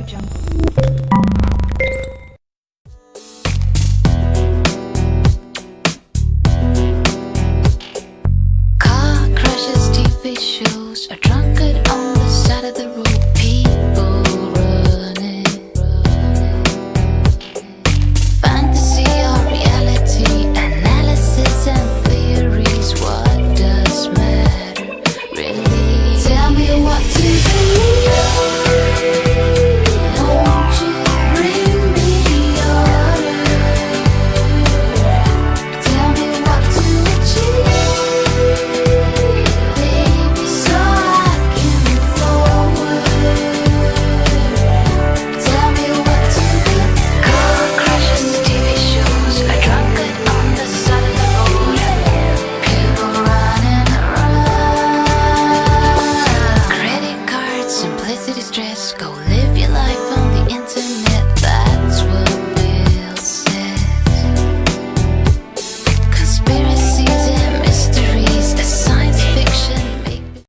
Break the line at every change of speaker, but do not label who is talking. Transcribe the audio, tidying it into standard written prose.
Car crashes, TV shows, a drunkard on the side of the road. People running. Fantasy or reality, analysis and theories. What does matter, really? Tell me what to believe. Won't you bring me order? Tell me what to achieve, baby, so I can move forward. Tell me what to be. Car crashes, TV shows, a drunkard on the side of the road. People running around. Credit cards, simplicity, stress, go live.